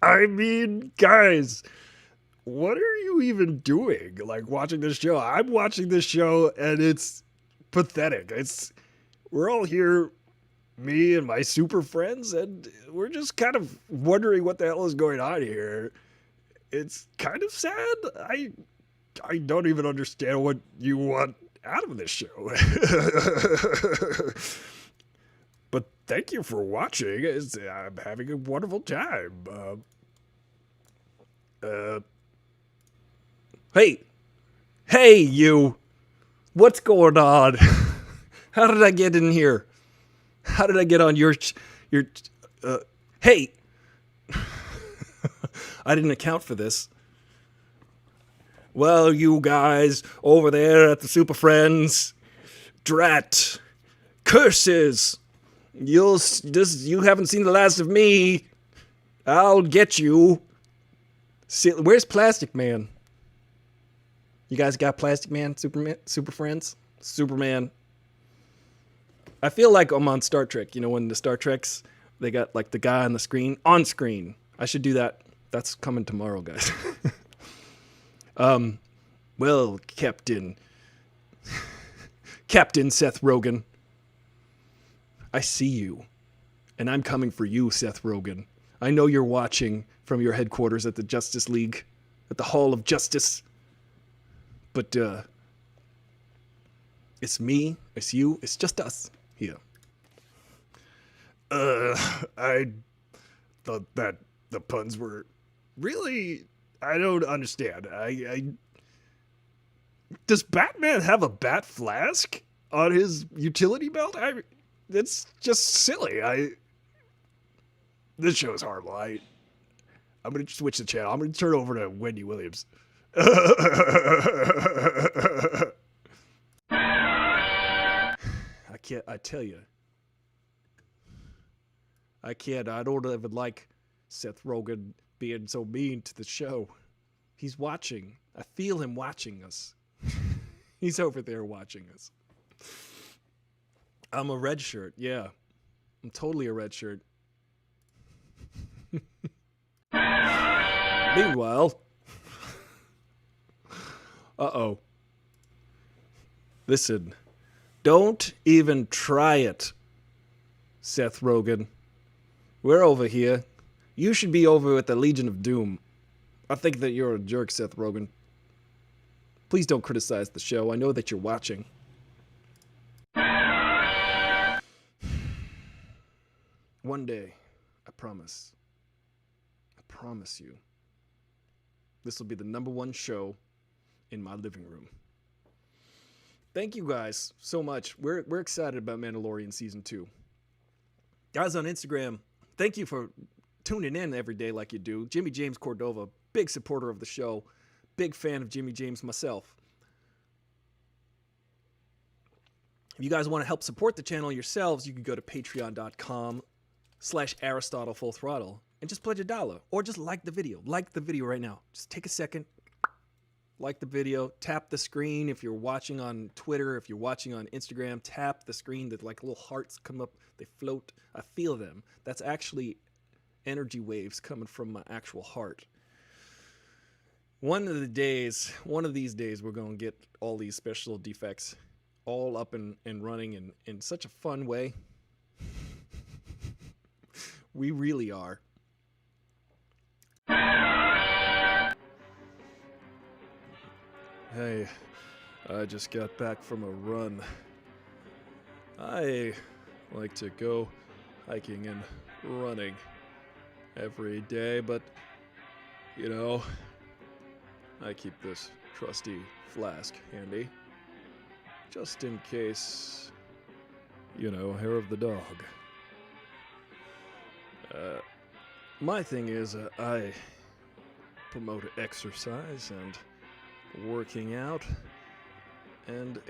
I mean, guys, what are you even doing? Like, watching this show? I'm watching this show and it's pathetic. We're all here, me and my super friends, and we're just kind of wondering what the hell is going on here. It's kind of sad. I don't even understand what you want out of this show. But thank you for watching. I'm having a wonderful time. Hey, you. What's going on? How did I get in here? How did I get on your hey. I didn't account for this. Well, you guys over there at the Super Friends, drat, curses. You haven't seen the last of me. I'll get you. Where's Plastic Man? You guys got Plastic Man, Superman, Super Friends, Superman? I feel like I'm on Star Trek. You know, when the Star Treks, they got like the guy on the screen, on screen. I should do that. That's coming tomorrow, guys. Well, Captain Seth Rogen, I see you, and I'm coming for you, Seth Rogen. I know you're watching from your headquarters at the Justice League, at the Hall of Justice. But it's me, it's you, it's just us here. I thought that the puns were really. I don't understand. Does Batman have a bat flask on his utility belt? It's just silly. This show is horrible. I'm gonna switch the channel. I'm gonna turn over to Wendy Williams. I tell you. I can't. I don't even like Seth Rogen being so mean to the show. He's watching. I feel him watching us. He's over there watching us. I'm a red shirt. Yeah. I'm totally a red shirt. Meanwhile. Uh-oh. Listen. Don't even try it, Seth Rogen. We're over here. You should be over with the Legion of Doom. I think that you're a jerk, Seth Rogen. Please don't criticize the show. I know that you're watching. One day, I promise. I promise you. This will be the #1 show in my living room. Thank you guys so much. We're excited about Mandalorian Season 2. Guys on Instagram, thank you for tuning in every day like you do. Jimmy James Cordova, big supporter of the show. Big fan of Jimmy James myself. If you guys want to help support the channel yourselves, you can go to patreon.com/Aristotle Full Throttle and just pledge $1 or just like the video. Like the video right now. Just take a second. Like the video, tap the screen. If you're watching on Twitter, if you're watching on Instagram, tap the screen. That like little hearts come up, they float. I feel them. That's actually energy waves coming from my actual heart. One of these days, we're going to get all these special defects all up and running in such a fun way. We really are. Hey, I just got back from a run. I like to go hiking and running every day, but, you know, I keep this trusty flask handy, just in case, you know, hair of the dog. My thing is, I promote exercise and working out and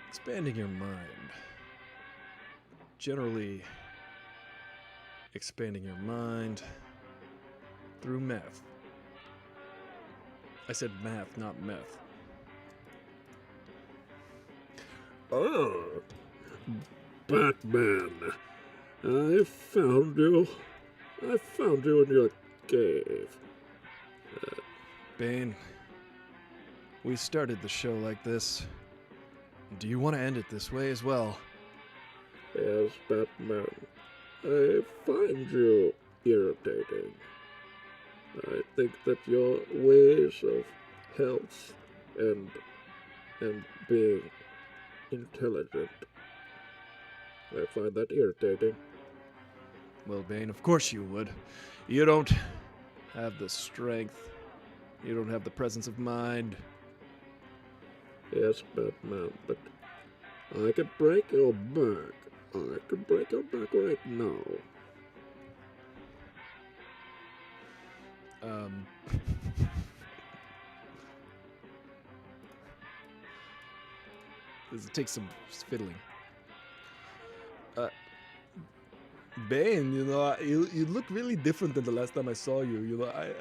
expanding your mind. Generally, expanding your mind through meth. I said math, not meth. Oh, Batman, I found you. I found you in your cave. Bane, we started the show like this. Do you want to end it this way as well? Yes, Batman. I find you irritating. I think that your ways of health and being intelligent, I find that irritating. Well, Bane, of course you would. You don't have the strength. You don't have the presence of mind. Yes, Batman, but I could break your back. I could break your back right now. This takes some fiddling. Bane, you know, you look really different than the last time I saw you. You know,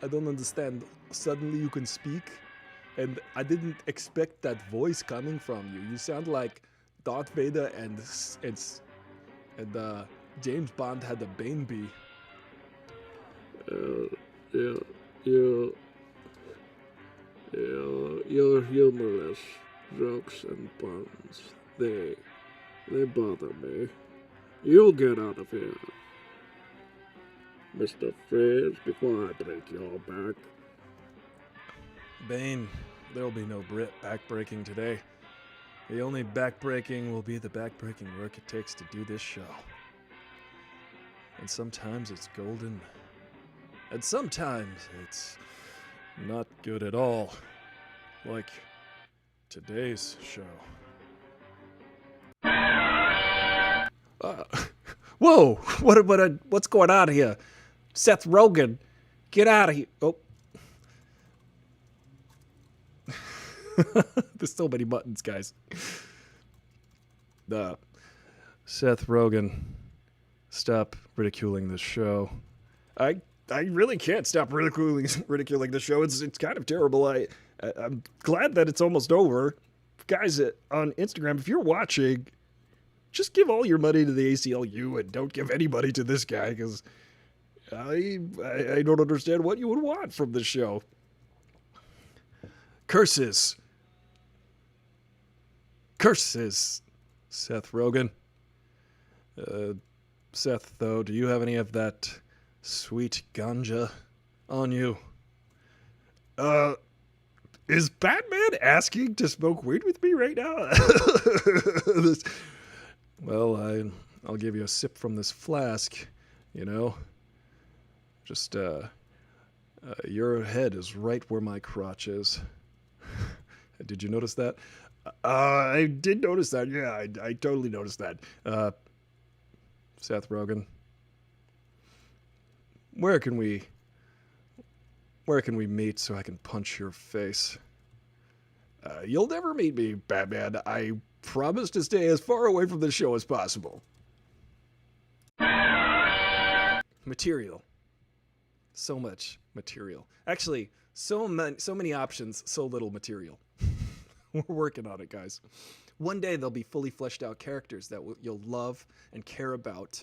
I don't understand. Suddenly you can speak, and I didn't expect that voice coming from you. You sound like Darth Vader and James Bond had a baby. Your humorless jokes and puns, they bother me. You get out of here, Mr. Frizz, before I break your back. Bane, there will be no backbreaking today. The only backbreaking will be the backbreaking work it takes to do this show. And sometimes it's golden, and sometimes it's not good at all, like today's show. Whoa! What's going on here? Seth Rogen, get out of here! Oh. There's so many buttons, guys. Seth Rogen, stop ridiculing this show. I really can't stop ridiculing this show. It's kind of terrible. I'm glad that it's almost over. Guys on Instagram, if you're watching, just give all your money to the ACLU and don't give any money to this guy, because I don't understand what you would want from this show. Curses, Seth Rogen. Seth, though, do you have any of that sweet ganja on you? Is Batman asking to smoke weed with me right now? Well, I'll give you a sip from this flask, you know. Just, your head is right where my crotch is. Did you notice that? I did notice that. Yeah, I totally noticed that. Seth Rogen, where can we meet so I can punch your face? You'll never meet me, Batman. I promise to stay as far away from the show as possible. Material. So much material. Actually, so many options, so little material. We're working on it, guys. One day there'll be fully fleshed out characters that you'll love and care about,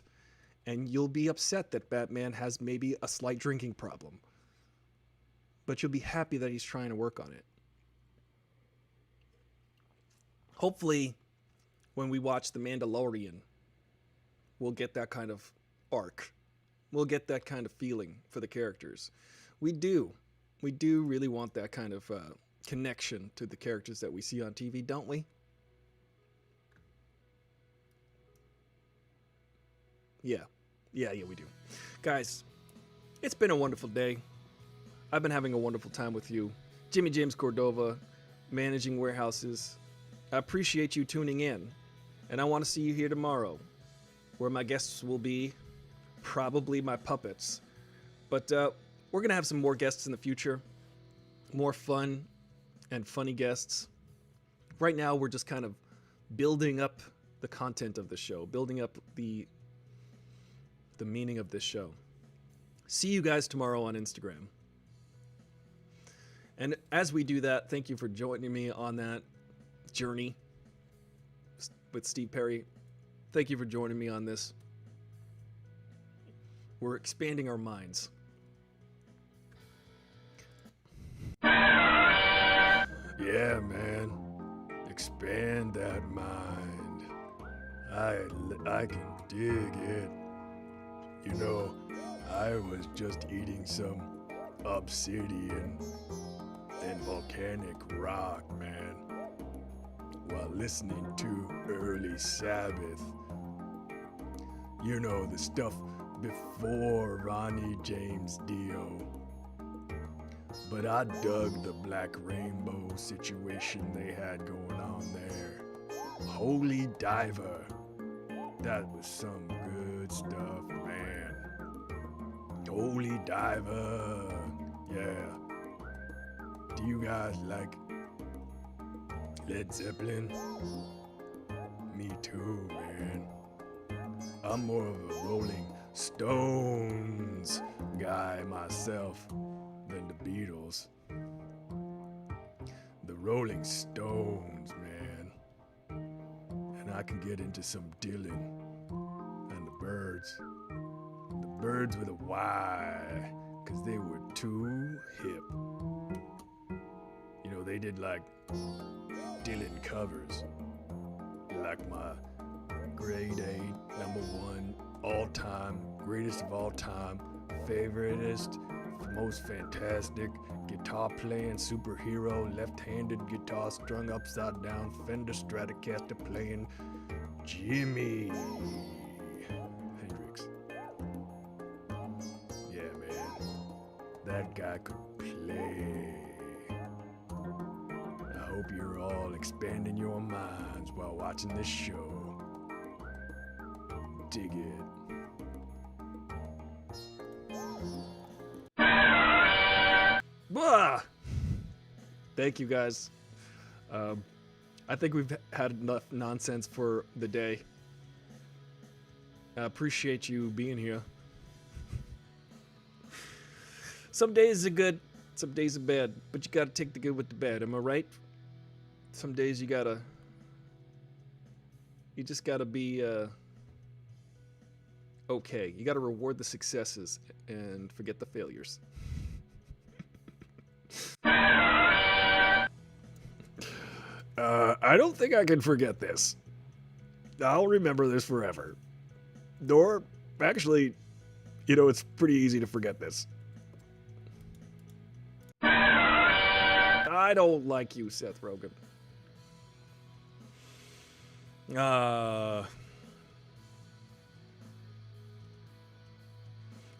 and you'll be upset that Batman has maybe a slight drinking problem. But you'll be happy that he's trying to work on it. Hopefully, when we watch The Mandalorian, we'll get that kind of arc. We'll get that kind of feeling for the characters. We do really want that kind of connection to the characters that we see on TV, don't we? Yeah, we do. Guys, it's been a wonderful day. I've been having a wonderful time with you. Jimmy James Cordova, managing warehouses. I appreciate you tuning in, and I want to see you here tomorrow, where my guests will be probably my puppets. But we're going to have some more guests in the future, more fun and funny guests. Right now, we're just kind of building up the content of the show, building up the meaning of this show. See you guys tomorrow on Instagram. And as we do that, thank you for joining me on that journey with Steve Perry. Thank you for joining me on this. We're expanding our minds. Yeah, man. Expand that mind. I can dig it. You know, I was just eating some obsidian and volcanic rock, man, while listening to Early Sabbath. You know, the stuff before Ronnie James Dio. But I dug the Black Rainbow situation they had going on there. Holy Diver. That was some good stuff, man. Holy Diver. Yeah. Do you guys like Led Zeppelin? Me too, man. I'm more of a Rolling Stones guy myself. The Beatles, the Rolling Stones, man. And I can get into some Dylan and the Birds. The Birds with a Y, because they were too hip. You know, they did like Dylan covers. Like my grade 8, #1, all-time, greatest of all time, favoriteest, most fantastic, guitar playing superhero, left-handed guitar strung upside down, Fender Stratocaster playing Jimi Hendrix. Yeah, man, that guy could play. I hope you're all expanding your minds while watching this show. Dig it. Blah! Thank you guys. I think we've had enough nonsense for the day. I appreciate you being here. Some days are good, some days are bad, but you gotta take the good with the bad, am I right? Some days you just gotta be okay. You gotta reward the successes and forget the failures. I don't think I can forget this. I'll remember this forever. Or, actually, you know, it's pretty easy to forget this. I don't like you, Seth Rogen.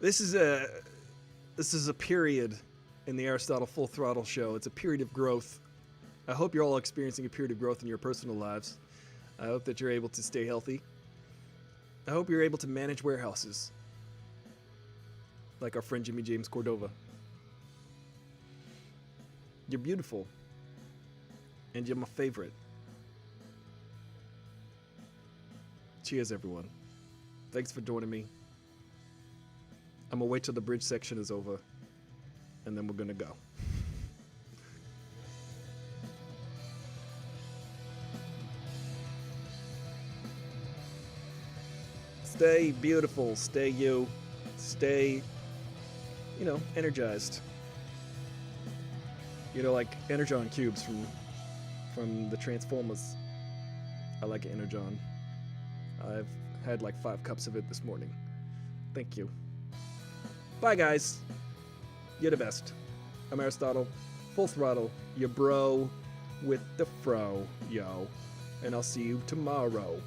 This is a period in the Aristotle Full Throttle show. It's a period of growth. I hope you're all experiencing a period of growth in your personal lives. I hope that you're able to stay healthy. I hope you're able to manage warehouses, like our friend Jimmy James Cordova. You're beautiful, and you're my favorite. Cheers, everyone. Thanks for joining me. I'm gonna wait till the bridge section is over, and then we're gonna go. Stay beautiful, stay you, stay, energized. Like Energon cubes from the Transformers. I like Energon. I've had like 5 cups of it this morning. Thank you. Bye, guys. You're the best. I'm Aristotle. Full Throttle. Your bro with the fro, yo. And I'll see you tomorrow.